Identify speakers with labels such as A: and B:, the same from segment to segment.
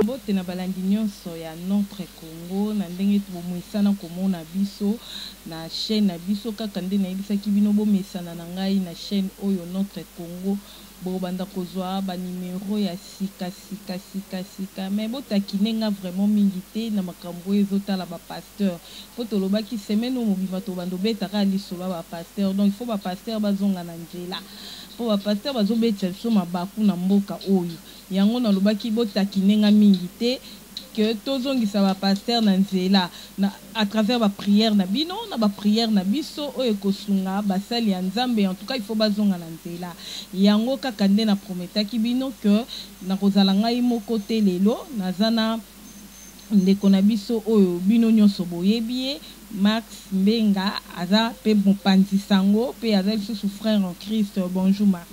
A: Bote na balandi nyonso ya notre Congo na ndenge bomesana komona biso na chaîne na biso kaka nde nayebisaki bino bomesana na ngai na chaîne oyo notre Congo bobanda kozwa ba numéro ya sika mais botakine nga vraiment mingi te na makambo ezotala ba pasteur po tolobaki semaine o mobima to bando betaka lisolo ba pasteur donc il faut ba pasteur bazonga na nzela po ba pasteur bazobetisa biso mabaku na mboka oyo yango na lobaki botakine nga mingi te que tozongisa ba pasteur na nzela na à travers ba prière na bino na ba prière na biso oyo kosunga basali ya nzambe. En tout cas il faut bazonga na nzela yango kaka nde na prometaki bino que na kozala ngai moko te lelo nazana ndeko na biso oyo bino nyonso boyebi Max Mbenga aza pe mopanzi sango pe aza lisusu frère en Christ. Bonjour Max.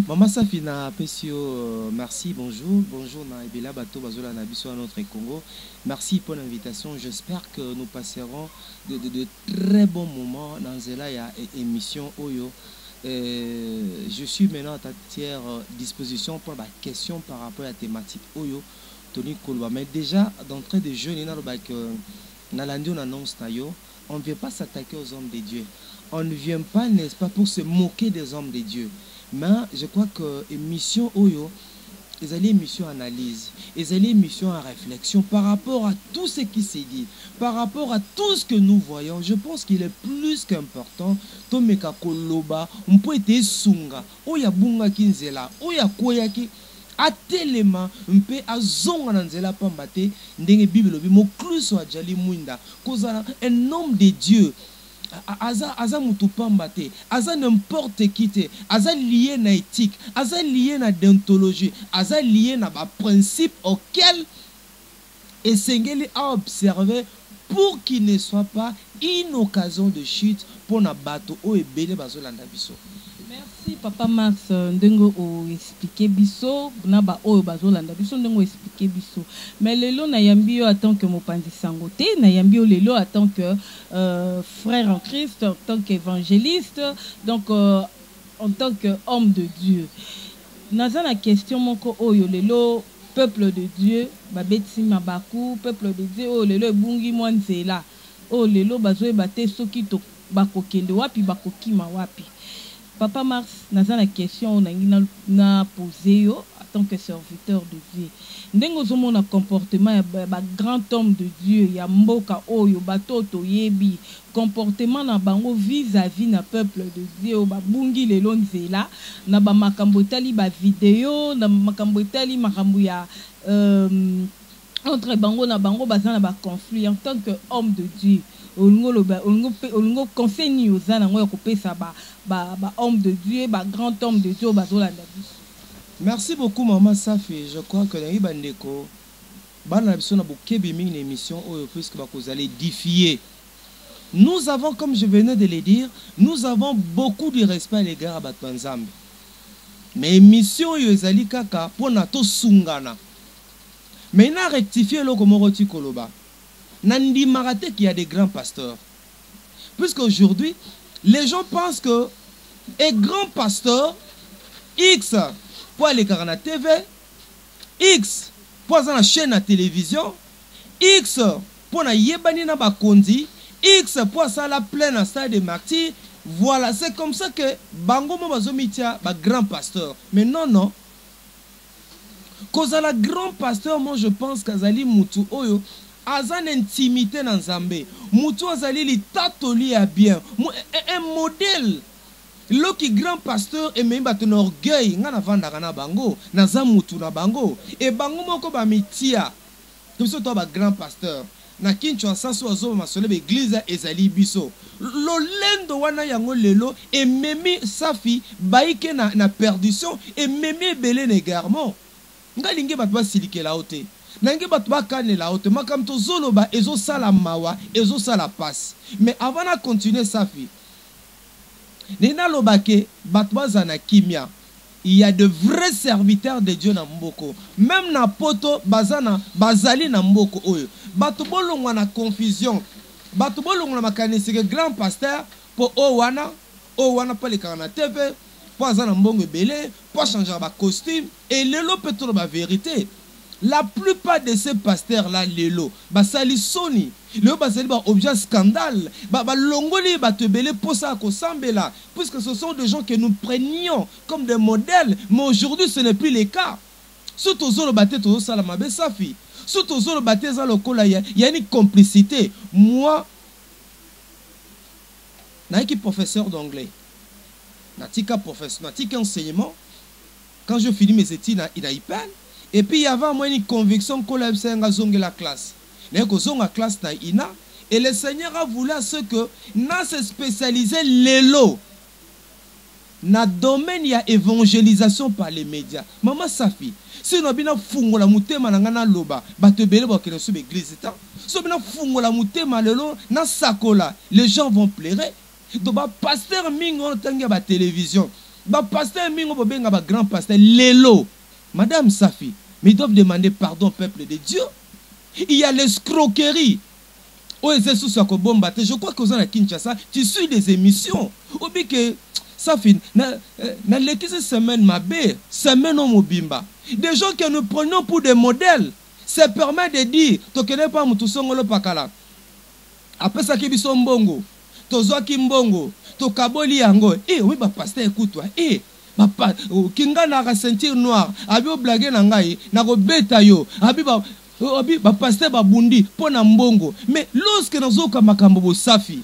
B: Maman Safina Pessio, merci, bonjour. Bonjour na Ebela Bato Bazola na biso à notre Congo. Merci pour l'invitation. J'espère que nous passerons de très bons moments dans Zela ya émission Oyo. Je suis maintenant à ta tière disposition pour la question par rapport à la thématique Oyo Tony Kolba. Mais déjà d'entrée de jeu, on ne vient pas s'attaquer aux hommes de Dieu. On ne vient pas, n'est-ce pas, pour se moquer des hommes de Dieu. Mais je crois que l'émission Oyo, ils allaient émission analyse, ils allaient émission en réflexion par rapport à tout ce qui s'est dit, par rapport à tout ce que nous voyons. Je pense qu'il est plus qu'important. Tomeka koloba, on peut être sunga, oya bunga kinzela, oya koyaki. Atelema mpe azonga na nzela pambate ndenge Bible bi mo kluso ajali mwinda kozala un homme de Dieu aza mutu pambate aza n'importe qui te aza lié na éthique aza lié na déontologie aza lié na ba principe auquel esengeli a observer pour qu'il ne soit pas une occasion de chute pour na bato o ebele bazolanda biso.
A: Merci Papa Max ndengo o expliquer biso na ba oyo bazolanda biso ndengo expliquer biso mais lelo na yambi en tant que mopanzi sango te na yambi lelo en tant que frère en Christ, en tant qu'évangéliste, donc en tant que homme de Dieu. Naza la question moko oyo lelo peuple de Dieu babeti mabaku peuple de Dieu o lelo bungi mwanzela o lelo bazoe bate soki to bakokende wapi bakokima wapi. Papa Mars, naza la question na posé yo en tant que serviteur de Dieu. Ndengo zomo na comportement ya ba grand homme de Dieu ya mboka oyo batoto yebi comportement na bango vis-à-vis na peuple de Dieu ba bungi lelo nzela na ba makambo tali ba vidéo na makambo tali makambo ya entre bango na bango bazana ba conflit en tant que homme de Dieu. Olingo conseil ni ozana ngo ko pesa ba homme de Dieu, ba grand homme de Dieu bazolanda biso.
B: Merci beaucoup Maman Safi. Je crois que les bandeko bana biso na bokebi mingi na émission oyo puisque vous allez édifier. Nous avons, comme je venais de le dire, nous avons beaucoup de respect à l'égard à bato nzambe. Mais émission oyo ezali kaka pona to sungana. Mais na rectifier lo komoro ti koloba. Nandi marate qu'il y a des grands pasteurs. Puisqu'aujourd'hui, les gens pensent que un grand pasteur X pour aller à la TV, X pour aller à la chaîne à télévision, X pour aller yebani na bakondi, X pour aller la plaine à stade de martyrs. Voilà, c'est comme ça que bango mo bazomitia ba grand pasteur. Mais non. Cause à la grand pasteur, moi je pense qu'azali mutu oyo azan intimité dans Zambé. Mutu azali li tatoli a bien. Un modèle. Loki grand pasteur et même baton orgueil ngana vandaka na bango naza mutu na bango et bango moko ba mitia comme ça toi ba grand pasteur na Kinshasa so azo masole église ezali biso lolendo wana yango lelo et memi safi baike na perdition et memi belé négarement ngalinge batwa silike la hote nange batwa kane la hote makam to zoloba ezo sala mawa ezo sala passe mais avant de continuer safi Nena lobake batwaza na kimia. Il y a de vrais serviteurs de Dieu na mboko. Même na poto bazana bazali na mboko oyo. Bato bolongwa na confusion. Bato bolongwa na makanisi que grand pasteur pour owana pas les na TV, pour azana mbongo belé, pour changer ba costume et lelo peut la vérité. La plupart de ces pasteurs-là, lelo, basali soni, lelo basali ba objet scandale, ba longoli ba tebele posa ko sambela, puisque ce sont des gens que nous prenions comme des modèles, mais aujourd'hui ce n'est plus le cas. Surtout zolo bate to salama be safi, surtout zolo bate za lokola ya une complicité. Moi, naiki professeur d'anglais, natika professeur, natika enseignement. Quand je finis mes études à IPEN, et puis il y avait moi une conviction que la classe. La classe na ina, et le Seigneur a voulu à ce que na se spécialiser l'élo. Na domaine il y a évangélisation par les médias. Maman Safi, si nous avons fungo la mutema na ngana loba, batebele ba kene sub église ta. Si nous avons fungo la mutema lelo na sakola, les gens vont pleurer. Donc ba pasteur mingo tanga ba télévision. Ba pasteur mingo bo benga ba grand pasteur lelo. Madame Safi, mais ils doivent demander pardon au peuple de Dieu. Il y a l'escroquerie. Je crois que vous avez Kinshasa, tu suis des émissions. Ou bien que Safi, na l'église semaine mabé, semaine au mobimba. Des gens que nous prenons pour des modèles. Ça permet de dire, tu ne connais pas Moutousongolo Pakala. Après ça, qui sont mbongo. Tozo kimbongo. To kaboli yango. Eh oui, bah pasteur, écoute-toi. Eh. Papa, kinga na ceinture noire, abi o blague na ngai, na ko beta yo, abi ba pasteur ba bundi pona mbongo. Mais lorsque nazoka makambo bo safi.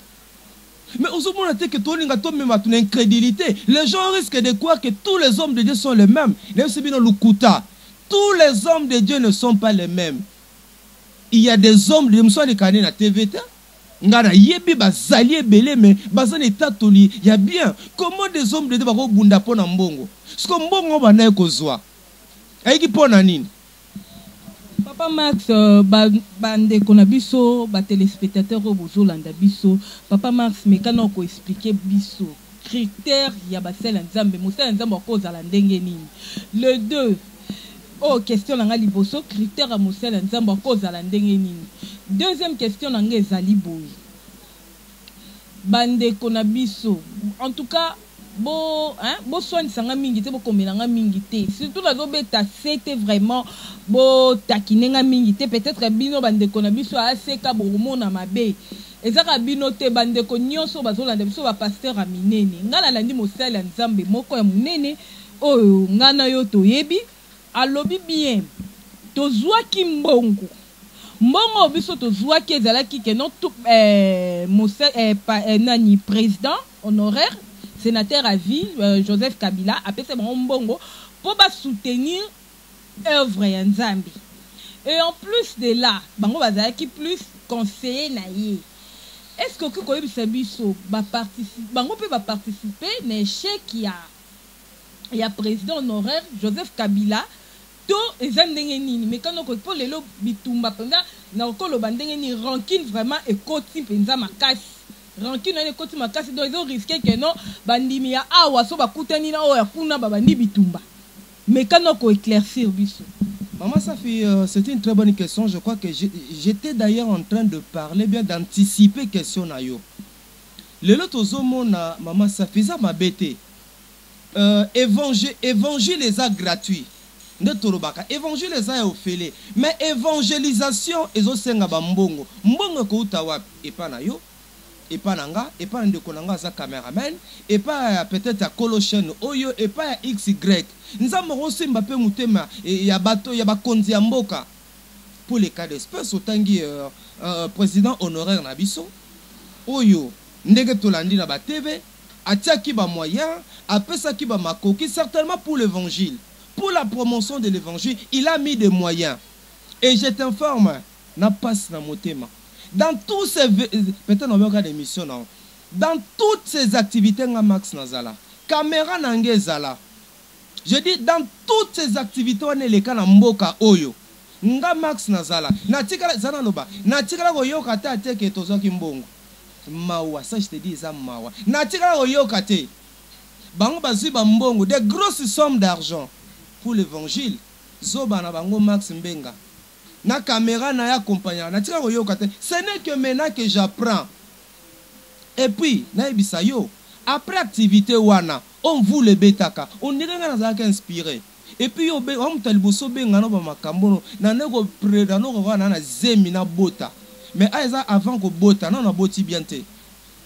B: Mais aujourd'hui on a que toi linga to même ton incrédulité. Les gens risquent de croire que tous les hommes de Dieu sont les mêmes. Tous les hommes de Dieu ne sont pas les mêmes. Il y a des hommes de Dieu qui sont na TVT. Ngana yebi bazali ebele mais bazane tatoli ya bien comment des hommes de Dieu bako bunda pona mbongo siko mbongo banaye kozwa ayiki pona nini
A: Papa Max bande kona biso ba téléspectateurs bozolanda biso Papa Max mekana ko expliquer biso critères ya basela nzambe mosala nzambe akoza la ndenge nini le 2 oh question nanga liboso critère à mosala nzambe akoza la ndenge nini. Deuxième question nanga ezali boy. Bande konabiso. En tout cas, bo soigne sanga mingi te bo komelanga mingi te. Surtout la zobeta c'était vraiment bo takinenga mingi te peut-être bino bande konabiso aseka bo mona mabe. Ezaka bino te bande ko nyonso bazolanda biso ba pasteur a minene. Ngala landi mosala nzambe moko ya munene oyo ngana yo toyebi alobi bien. Tozwa kimbongo. Mbongo biso tozwa ki ezalaki ke non tout nani président honoraire sénateur à vie Joseph Kabila apesa mbongo pour ba soutenir œuvre ya Nzambi. Et en plus de là bango bazalaki plus conseiller na ye. Est-ce que ko yebisa biso ba participer bango peut ba participer na échec ya président honoraire Joseph Kabila to ezandenge nini mais quand on pour lelo bitumba penza na okolo bandenge ni rancune vraiment ekoti penza makasi rancune na ekoti makasi donc ils ont risqué que non bandimi ya awa so bakutani na oya kuna babandi bitumba mais quand on éclaircir biso.
B: Maman Safi, c'était une très bonne question. Je crois que j'étais d'ailleurs en train de parler bien d'anticiper question na yo. Lelo tozomo na Maman Safi ça m'a bêté. Évangile les actes gratuits. Évangile les a ofele mais évangélisation ezo senga ba mbongo ko utawa epana yo epananga epana ndeko nanga za cameraman epa peut-être à Colossienne oyo epa ya XY nzambo rosimba pe mutema ya bato ya bakonzi ya mboka pour les cas d'espèce otangi président honoraire na biso oyo ndenge tolandi na ba TV atiaki ba moyen apesaki ba makoki certainement pour l'évangile. Pour la promotion de l'évangile, il a mis des moyens. Et je t'informe, n'a pas na motema. Dans tous ces peut-être on va regarder l'émission non. Dans toutes ces activités nga Max Nazala, caméra nangezala. Je dis dans toutes ces activités on est les kana mboka oyo. Nga Max Nazala. Na tikala zana loba. Na tikala ko yoka te ateke tozoki mbongo. Mawa, ça je te dis ça mawa. Na tikala ko yoka te. Bango bazui ba mbongo, des grosses sommes d'argent. Pour l'évangile, zoba na bango Max Mbenga. Na caméra na ya accompagner. Na tika koyoka te. Ce n'est que maintenant que j'apprends. Et puis, na ibisayo, après activité wana, on vous le betaka. On dirait que nous avons inspiré. et puis on mutaliboso benga no ba makambo na nego preda no ko na zemi na bota mais aiza avant ko bota non na boti bien te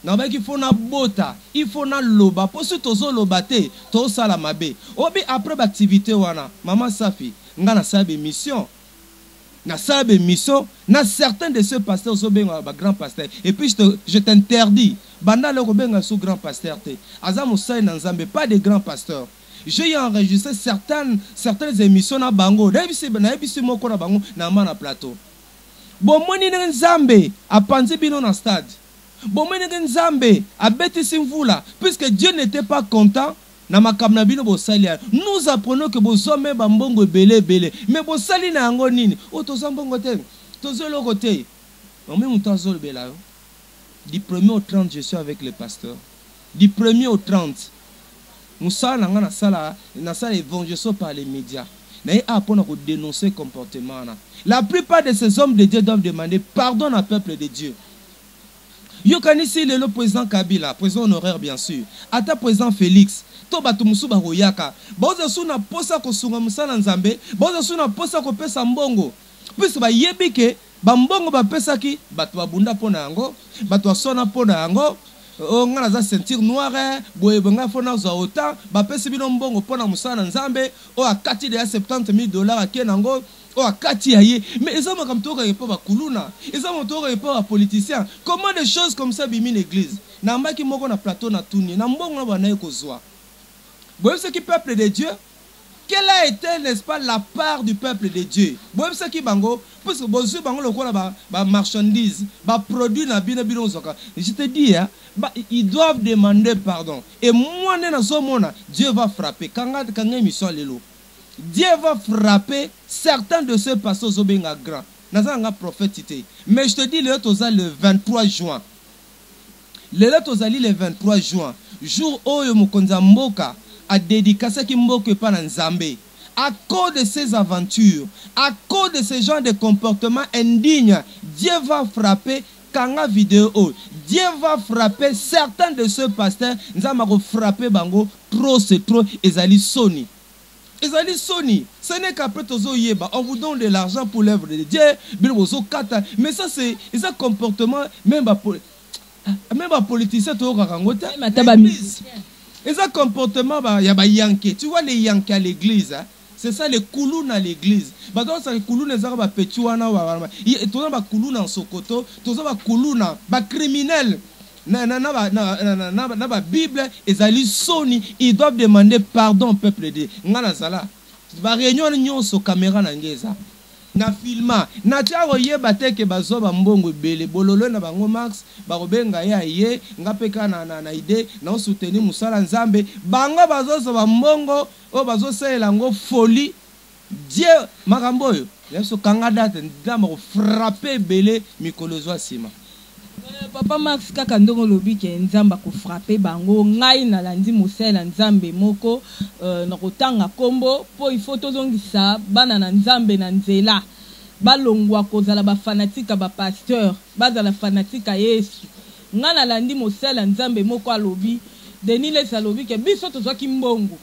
B: na ba ki faut na bota il faut na loba pour si tozo loba te to sala mabe obi après ba activité wana Maman Safi nga na sabe mission na sabe mission na certains de ceux pasteurs so benga ba grand pasteur et puis je t'interdis banda le ko benga sous grand pasteur te azamu sai na nzambe pas de grands pasteurs. J'ai enregistré certaines émissions na bango na ebisi moko na bango na mana plateau bon moni na nzambe apanzi bino na stade bon moni na nzambe abeti simvula puisque Dieu n'était pas content na makamna bino bosalia nous apprenons que bozome ba mbongo belé mais bosali na yango nini o toza mbongo te tozolo côté on même temps zolo bela du 1er au 30 je suis avec les pasteurs du 1er au 30 Moussa na sala évangélisation par les médias. Mais apprendre à dénoncer comportement. La plupart de ces hommes de Dieu doivent demander pardon au peuple de Dieu. Yokanisi le président Kabila, président honoraire bien sûr. Ata président Félix. To batu musu ba royaka. Boza suna posa ko sunga musala nzambe. Boza suna posa ko pesa mbongo. Puis ba yebike ba mbongo ba pesa ki batu babunda pona yango, batu asona pona yango. On a la ceinture noire, boyebanga fona za autant, ba pesi bino mbongo pona musana nzambe, o akati de $70,000 à kenango, o akati aye. Mais ils ont comme toi pas ba kuluna, ils ont toi pas politicien. Comment des choses comme ça bimi l'église? Na mbaki moko na plateau na tuni, na mbongo na bana kozwa. Boyeb ce qui peuple de Dieu, quelle a été, n'est-ce pas, la part du peuple de Dieu? Boyeb ce qui bango, parce que bozu bango le quoi ba marchandise, ba produit na bino bino zoka. Je te dis hein, ils doivent demander pardon. Et moi, Dieu va frapper. Quand émission lelo, Dieu va frapper certains de ceux pasteurs Zobenga grand. Nazanga prophétité. Mais je te dis, le 23 juin. Le 23 juin. Jour où Mokonza Mboka a dédicacé qui Mboka pas dans Zambé. À cause de ces aventures, à cause de ce genre de comportement indigne, Dieu va frapper. Kanga vidéo, Dieu va frapper certains de ceux pasteurs. Nous allons frapper bango. Trop c'est trop. Ezali Sony. Ezali Sony. Ce n'est qu'après tozo yeba. On vous donne de l'argent pour l'œuvre de Dieu. Mais ça c'est un comportement même pas politicien to kakangota. Et ça comportement y a ba yanké. Tu vois les yanké à l'église hein? C'est ça les koulouna à l'église. Donc ça les koulouna les arabes pétuana wa. Tout ça ba koulouna en Sokoto, tout ça ba koulouna, ba criminel. Na ba Bible ezali Sony, ils doivent demander pardon au peuple de Dieu. Ngana sala. Ba réunion nyonso caméra na ngeza. Na filma, na tiaro yeba teke bazoba mbongo bele bololo na bango max, ba robenga ya ye, ngapeka na ide, na soutenir musala nzambe, banga bazoso ba mbongo, o bazosela ngo folie. Dieu makamboyo, yeso kanga date ndama ko frapper bele mikolozwa sima.
A: Papa Max kaka ndongo lobi ke nzamba ko frapper bango ngai na landi musela nzambe moko na kotanga kombo po il faut tozongisa bana na nzambe na nzela balongwa kozala ba fanatique ba pasteur bazala fanatique Yesu nga na landi musela nzambe moko alobi Denis les alobi ke biso tozwaki mbongo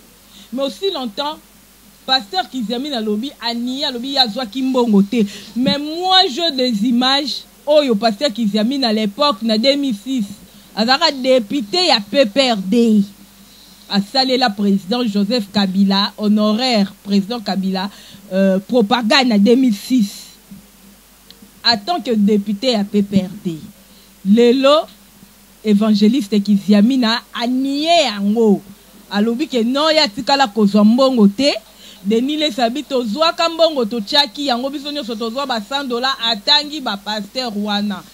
A: mais aussi longtemps pasteur Kizamina alobi ania alobi yazwaki mbongo te mais moi je des images. Oh, le pasteur Kizamina à l'époque, en 2006, azara député à PPRD. A salé la président Joseph Kabila, honoraire président Kabila, propagande en 2006. En tant que député à PPRD, Lelo, évangéliste Kizamina, a nié en haut. A l'obi que non, ya tikala kozambongo te. Denis les habits tozwa kambongo to chaki yango biso nyonso tozwa ba $100 atangi ba pasteur wana.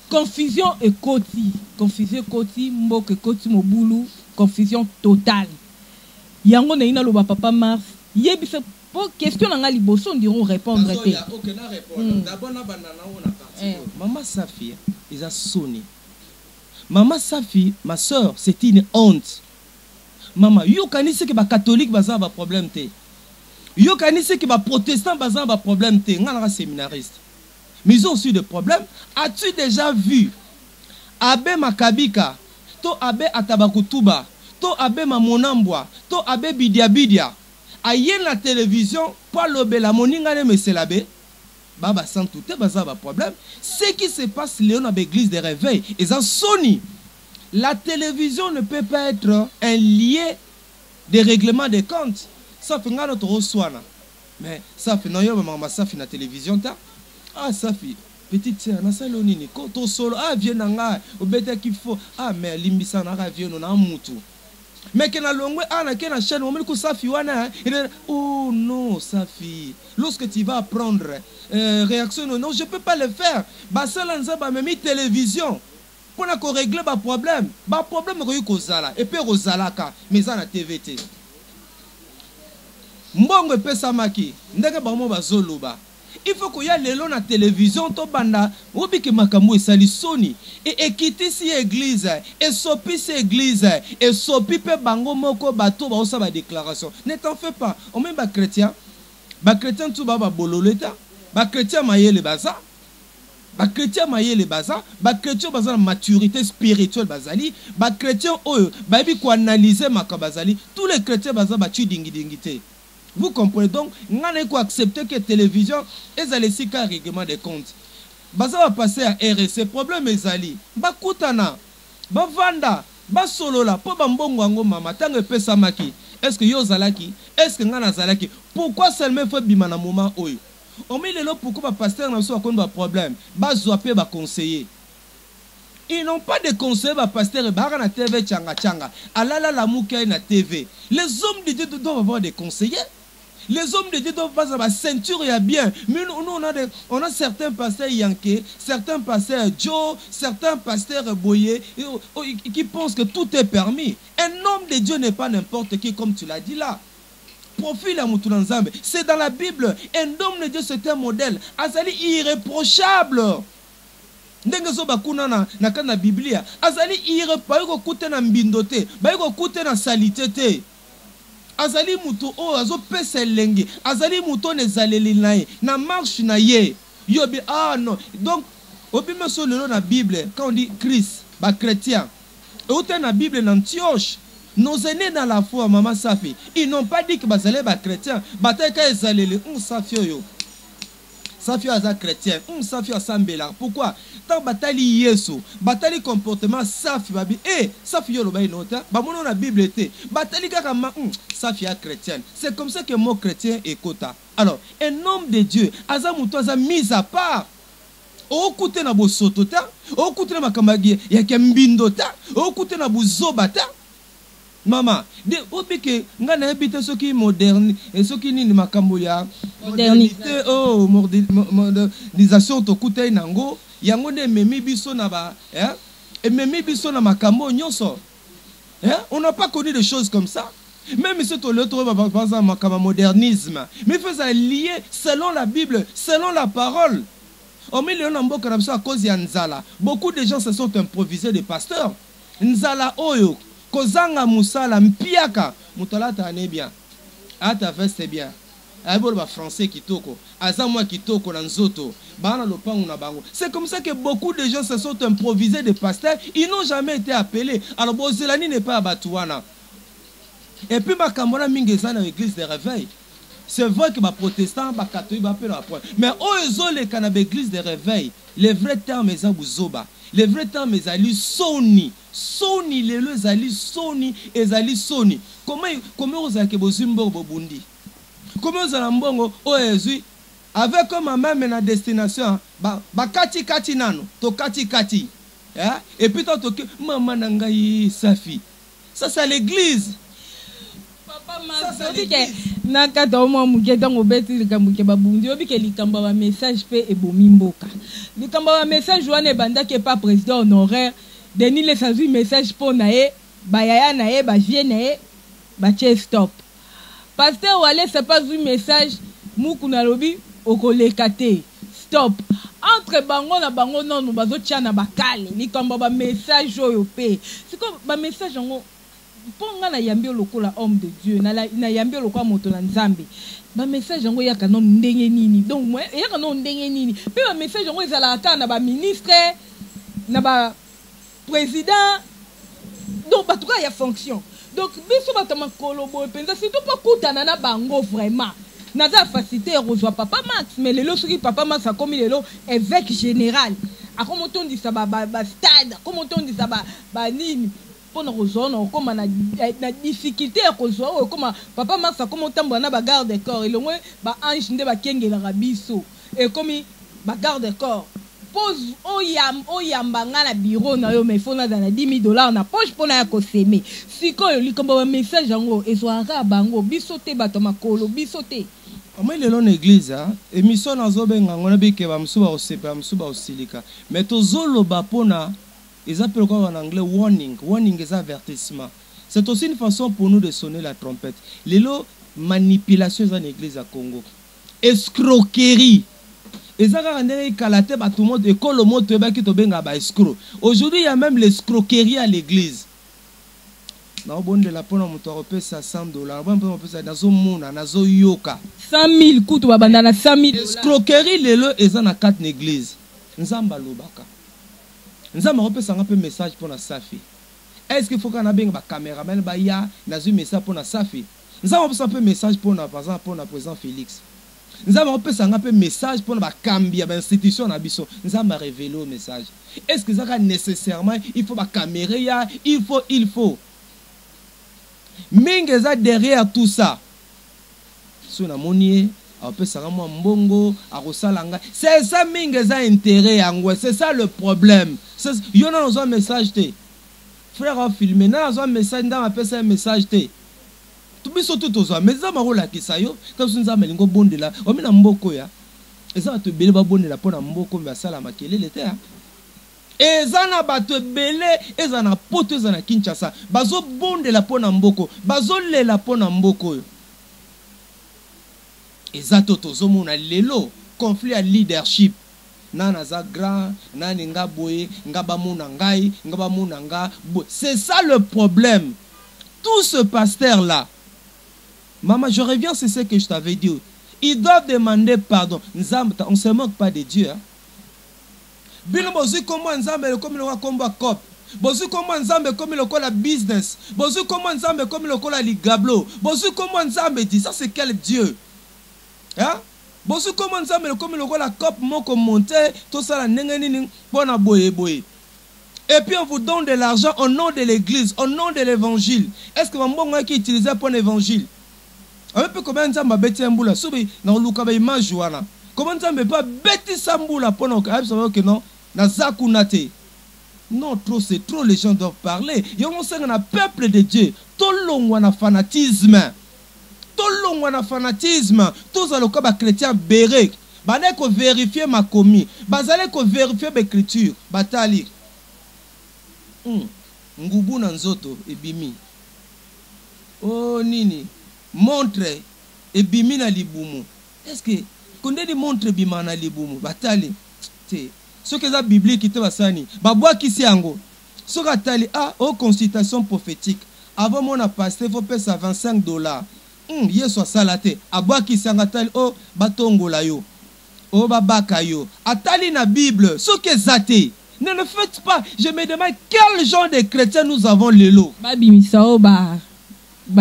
A: Confusion et koti mboke koti mobulu, confusion totale. Yango na ina lo ba papa Mars, yebisa po question na nga liboso ndiront répondre te.
B: OK, na répondre. D'abord na banana on a parti. Maman Safi, ils a sonné. Maman Safi, ma soeur, c'est une honte. Maman, yo kanisi ke ba catholique baza ba problème te. Yo kanisi que les protestants ont un problème, ils sont séminaristes. Mais ils ont aussi des problèmes. As-tu déjà vu Abbé Makabika, to Abbé Atabakutuba, to Abbé Mamonambwa, to Abbé Bidia Bidia, aye la télévision pour lobela moninga ne meselabe baba sans tout baza ba problème. Ce qui se passe léon à l'église de réveil et ça soni. La télévision ne peut pas être un lien de règlement des comptes. Ça fait notre reçoana. Mais ça fait non yo maman ça fait la télévision ta. Ah ça fait petite sœur na saloni ni ko to solo ah viens nga obeta qu'il faut ah mais limbisa na viens na mutu. Mais que na longwe ah na ke na chaîne on ko safi wana oh non safi lorsque tu vas prendre réaction non je peux pas le faire ba sala nzaba memi télévision pour na ko régler ba problème ko kozala et puis rozalaka mais ça na TVT mbongo pesa maki ndenge ba mo bazoloba. Il faut qu'il y ait les la télévision, to banda, obi ke makambo esali soni, et quitter si église, et sopi si église, et sopi pe bango moko bato ba osa ba déclaration. Ne t'en fais pas. On même ba chrétien tout ba bololeta, ba chrétien mayele baza, ba chrétien mayele baza, ba chrétien baza la maturité spirituelle bazali, ba chrétien oyo, ba bi ko analyser makabazali, tous les chrétiens baza ba tu dingi dingité. Vous comprenez donc, nous avons accepté que la télévision est allée si qu'un règlement des comptes. Ça va passer à RSC. Problème est allé. Bakutana, Bavanda, Basolola, Pobambongo mama, tangue pesamaki. Est-ce que yo zalaki? Est-ce que ngana zalaki? Pourquoi seulement faut bimana moment oyo? On met les lots pourquoi pasteur n'a pas de problème. Bazoapé ba conseiller. Ils n'ont pas de conseil, pasteur, bah na TV tchanga tchanga. Alala la mouka na TV. Les hommes de Dieu doivent avoir des conseillers. Les hommes de Dieu doivent pas avoir ceinture et bien. Mais nous, on a certains pasteurs Yankee, certains pasteurs Joe, certains pasteurs Boye, qui pensent que tout est permis. Un homme de Dieu n'est pas n'importe qui, comme tu l'as dit là. Profil à Moutounanzambe. C'est dans la Bible. Un homme de Dieu, c'est un modèle. Azali irréprochable. Ndenge zo bakuna na kana Biblia. Azali irréprochable. Koute na mbindote. Bayiko koute na salité. Azali muto o azo pesa lenge azali muto ne zaleli nae na marche na ye yobi ah non donc obi meso lelo na Bible quand on dit Christ ba chrétien et autant na Bible na Antioche nos aînés dans la foi maman Safi ils n'ont pas dit que bazale ba chrétien bataka ezaleli Safi yo Safi aza chrétien Safi asambela pourquoi tant batali yeso batali comportement Safi babi Safi yo lo ba inota ba mono na Bible était batali kaka ma Safi a chrétienne. C'est comme ça que mon chrétien est kota. Alors, un homme de Dieu, azamuto aza mis à part. O koute na bo sotota, o koute na makamagi ya kembindota, o koute na bo zobata. Mama, de obike ngana ebite soki moderne et soki nini makambo ya modernité modernisation to koute nango, yango ne memi biso na ba, et memi biso na makambo nyonso. On n'a pas connu des choses comme ça. Même si tu le modernisme, mais il faut lier selon la Bible, selon la parole. Au milieu de à cause de Nzala, beaucoup de gens se sont improvisés des pasteurs. Nzala oyo, kozanga musala mpiaka, mutala ta ane bien, ata veste bien. Aïbol français kitoko, azamwa kitoko na nzoto, bana lopangu na bango. C'est comme ça que beaucoup de gens se sont improvisés des pasteurs, ils n'ont jamais été appelés. Alors Bozelani n'est pas abatouana. Et puis, ma mingeza dans l'église de réveil. C'est vrai que les protestants, les catholiques, mais eux, les l'église de réveil, les vrais termes, ils ont les vrais termes, ils ont soni. Soni, les leux, ils soni, ils ont soni. Comment vous avez bozumbo bobundi? Comment vous avez mbongo, avec comme même na destination, kati nano, to kati. Et puis, maman nangayi safi. Ça, c'est l'église.
A: Nakata au moins muketa ngobeti likambuke babundi obike likamba ba message pe ebomi mboka likamba ba message wana banda ke pas président honoraire Denis les sazu message pour nae ba yaya nae ba vie nae ba che stop pasteur wale c'est pas un message muku na lobi okolekate stop entre bango na bango non bazo tchana bakale likamba ba message oyo pe c'est comme ba message ngo ponga na yambio lokola homme de Dieu na yambio lokola moto na nzambe ba message ngo yaka non ndenge nini donc moi yaka non ndenge nini pe ba message ngo ezala ka na ba ministre na ba président donc ba tout cas il y a fonction donc biso batama kolobo penza surtout pas kutana na bango vraiment naza facilité rejoint papa Max mais lelo soki papa Max a comme lelo évêque général a comme on dit ça ba stade comme on dit ça ba nini pona rejoindre comme na difficulté à rejoindre comme papa Max a comme on tambo na ba garde corps et le moins ba ange nde ba kengela rabiso et comme ba garde corps pose oyambanga na bureau na yo mais faut na $10 000 na poche pona ya ko semer sikoyo likomba message yango ezwaka bango biso te bato makolo biso te
B: moi lelo na église émission nazobenga ngona bike ba msuba osepa msuba osilika mais tozoloba pona ils appellent quoi en anglais warning est avertissement. C'est aussi une façon pour nous de sonner la trompette. Lelo manipulation dans l'église à Congo, escroquerie. Aujourd'hui, il y a même l'escroquerie à l'église. $100,
A: $100,000 kutu babanda 100,000.
B: Escroquerie lelo eza na 4 églises. Nzamba lobaka. Nzamba repesa un peu message pour la Safi. Est-ce qu'il faut qu'on a bien ba caméraman ba ya na un message pour la Safi? Nzamba repesa un peu message pour na par exemple pour la président Félix. Nzamba repesa un peu message pour ba Kambia ba institution na biso. Nzamba révéler le message. Est-ce que ça nécessairement il faut ba caméra ya il faut Mingeza derrière tout ça. Sous la monnaie, c'est ça Mingeza intérêt c'est ça le problème. Il y a un message frère a filmé, un message dans un message tout bien surtout aux hommes, mais ça m'a roulé qui ça yo comme si nous avons un bon de là, on a mboko ya, et ça te belé bon de la pour un mboko mais ça la maquille l'été. Et ça n'a pas te belé, et ça n'a pas te ça n'a Kinshasa, bazo bon de la pour un mboko, bazo le la pour un mboko. Et ça toto zomo na lelo conflit à leadership. Nana za grand, nani nga boye, nga ba muna ngai, nga ba muna nga. C'est ça le problème. Tout ce pasteur là. Maman, je reviens sur ce que je t'avais dit. Ils doivent demander pardon. On ne se moque pas de Dieu. Bino bozu comment nzambe comme le combat cop. Bozu comment nzambe comme le la business. Bozu comment nzambe comme le la ligablo. Bozu comment nzambe dit ça c'est quel Dieu? Hein? Bozu comment nzambe comme le la cop moko monter tout ça la nengeni bona boye boye. Et puis on vous donne de l'argent au nom de l'église, au nom de l'évangile. Est-ce que mbongo qui utilisait pour l'évangile? Un peu comment nzambe beti mbula subi na luka ba image wana. Comment nzambe pas beti sambula pour nous que non na zakunate. Non, trop c'est trop, les gens doivent parler. Il y a un peuple de Dieu. Tout le monde a fanatisme. Tout le monde a fanatisme. Tous les chrétiens béré. Bazale ko vérifier ma commis. Bazale ko vérifier l'écriture. Batali. Ngubu na nzoto ebimi. Oh nini. Montre ebimi na libumu. Est-ce que quand on montre ebima na libumu batali. Ce que la Bible qui te va sani, babwa qui c'est ango. Ce que tali aux consultations prophétiques. Avant mon a passé, faut payer ça $25. Hier soit salaté. Abwa qui c'est angatali batongo la yo. Babaka yo. Atali na Bible. Ce que zate. Ne le faites pas. Je me demande quel genre de chrétiens nous avons le lot.
A: Babi misao ba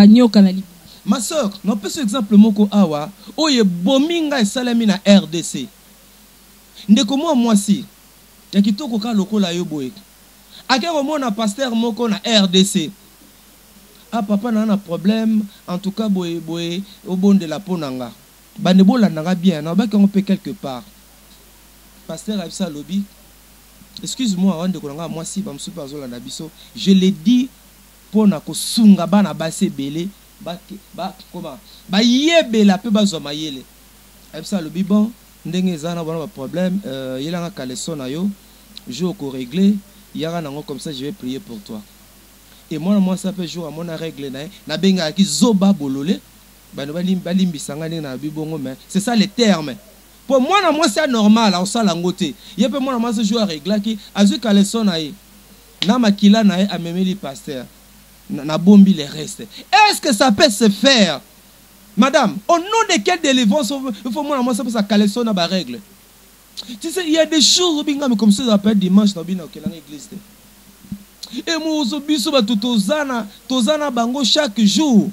A: nyoka na libumu.
B: Ma soeur, non pas ce exemple moko awa. Oye bominga et salami na RDC. Ndeko moi si. Ya kitoko ka lokola yo boye. Akero mona pasteur moko na RDC. Ah papa na un problème en tout cas boye au bon de la ponanga. Banebo la nanga bien na ba qu'on peut quelque part. Pasteur Absa Lobi. Excuse-moi avant de kolanga moi si ba msupa zola na biso. Je l'ai dit pona ko sunga bana base belé ba comment ba yebela pe ba zo mayele. Absa Lobi bon ndenge zana bon problème yelanga kaleso na yo. Je vais régler, il y a un comme ça, je vais prier pour toi. Et moi, ça fait jour à mon règle, na benga ki zoba bolole, c'est ça les termes. Pour moi, c'est normal, on s'en langote. Il peut moi, ce jour à régler qui, azu kaleso na ye, na makila na ye, a même les pasteurs, na bombi les restes. Est-ce que ça peut se faire? Madame, au nom de quelle délivrance, il faut moi, ça peut ça kaleso na ba règle. Tu sais, il y a des choses comme ça, ça peut être dimanche dans l'église. et mozo biso batu tozana bango chaque jour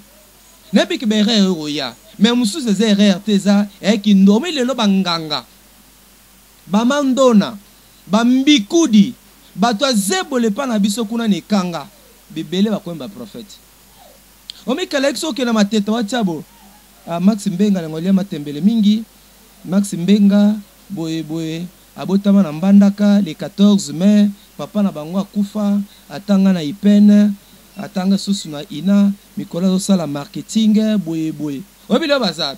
B: nabi ke erreur oya mais musu ces erreurs teza e ki ndomi lelo banganga bamandona bambikudi bato azebole pa na biso kuna ne kanga bibele bakwemba prophète omikala ekso ke na mateta watiabo Max Mbenga ngolia matembele mingi Max Mbenga boye abotama na mbandaka le 14 mai papa na bango akufa atanga na ipene atanga susu na ina mikola zo sala marketing boye obilo baza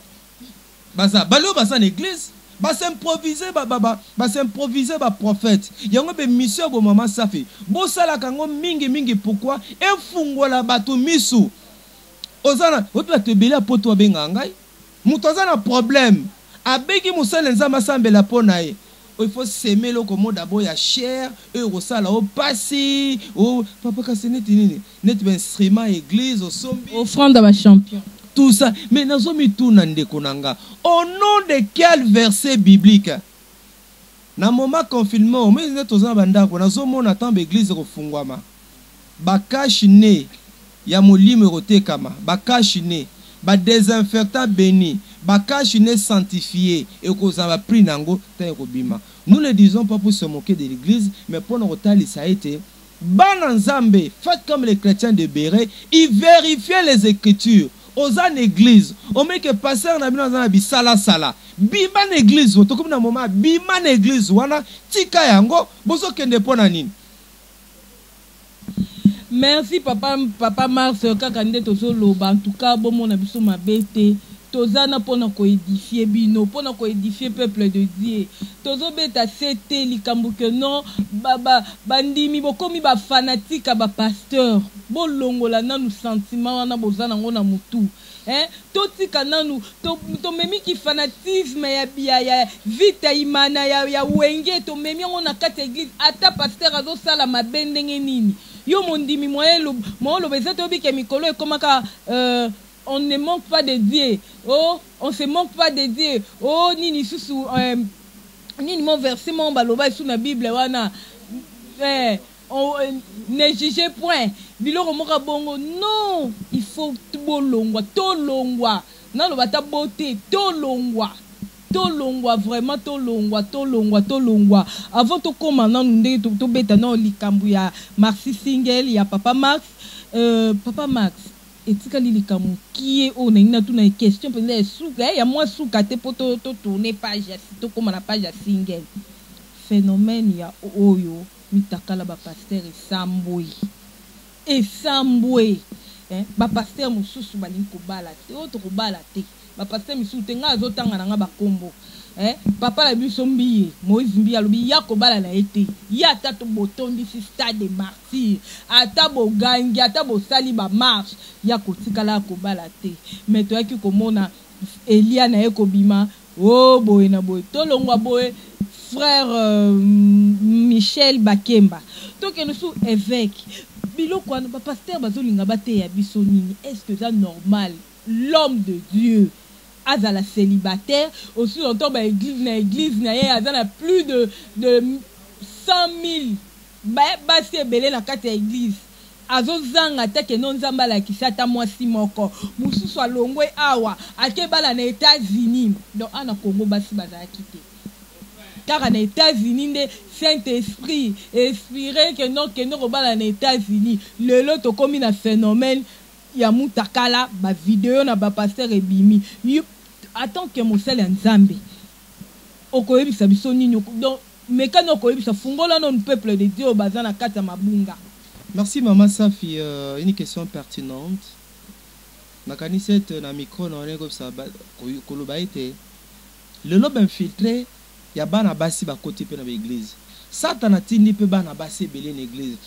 B: balo baza na église s'improviser ba prophète yango be mission bo mama safi bo sala kango mingi pourquoi efungola bato misu ozana otwa tebela poto abenga ngai muto azana problème abeki musala nzamba sambela pona ye il faut s'aimer le comme d'abord ya cher et rosala au passé au papa kaseneti nini net instrument église au sombi
A: offrande à champion
B: tout ça mais nazomi tout nande konanga au nom de quel verset biblique na moment confinement mais net ozana bandako nazomona tambe église refungwama bakashine ya molime rotekama bakashine ba désinfectant béni bakashine sanctifié et kozamba pris nango tango bima. Nous ne disons pas pour se moquer de l'église mais pour nous retaler ça a été bananzambe faites comme les chrétiens de Béret, ils vérifiaient les écritures aux an église on met que pasteur na bino na bisala sala bima na église to comme na moment bima na église wana tika yango bozo kende pona nini.
A: Merci papa Mars kaka nde tozoloba en tout cas bon mon abiso mabete tozana pona ko édifier bino pona ko édifier peuple de Dieu tozobeta c'était likambo que non bandimi bokomi ba fanatique ba pasteur bolongola nanu sentiment wana bozana ngona mutu totika nanu to memi ki fanatisme ya vita imana ya wenge to memi ngona kati église ata pasteur azo sala mabendenge nini yo mondimi moelo bezato bike mikolo ekomaka on ne manque pas de Dieu. Oh, on se manque pas de Dieu. Oh, nini susu nini mon verset mon baloba sous la Bible wana ne jugez point. Biloko moka bongo non, il faut tolongwa. Na lo bata beauté tolongwa vraiment tolongwa avant to komanda nde to beta na likambu ya Maxi Single ya papa Max etikali likambu qui est on a tuna question peut-être souka ya moi souka te poto to tourner page ya to koma na page ya Single phénomène ya oyo mitakala ba pasteur esambwe ba pasteur mususu balingi kobala te oto kobala te ba pasteur misusu te nga azotanga na nga bakombo papa la biso mbiye Moïse mbiya lobi ya kobala na ete ya tato botondi si stade de martyr ata bogangi ata bosali ba marche ya kotikala kobala te mais to yaki komona Elia na ekobima oh boye na boye tolongwa boye frère Michel Bakemba to ke nous évêque biloko na ba pasteur bazolinga bate ya biso nini est-ce que ça normal l'homme de Dieu azala célibataire aussi longtemps ba église na ye azana plus de 100 000 basi ebele na kati ya église azozanga te ke non nzamba la kisata mwasi moko mususu alongwe awa akebala na États-Unis donc ana Congo basi bazalaki te car na États-Unis nde Saint-Esprit inspiré que non robala na États-Unis lelo to komi na phénomène ya mutakala ba vidéo na ba pasteur ebimi attends que mosala ya nzambe okoyebisa biso nini donc mekano okoyebisa fungola non peuple de Dieu bazana kata mabunga.
B: Merci maman Safi, une question pertinente nakanisete na micro na oneko sa koloba ete le lobe infiltré ya bana basi ba côté pe na église Satan atindi pe bana basi belé na église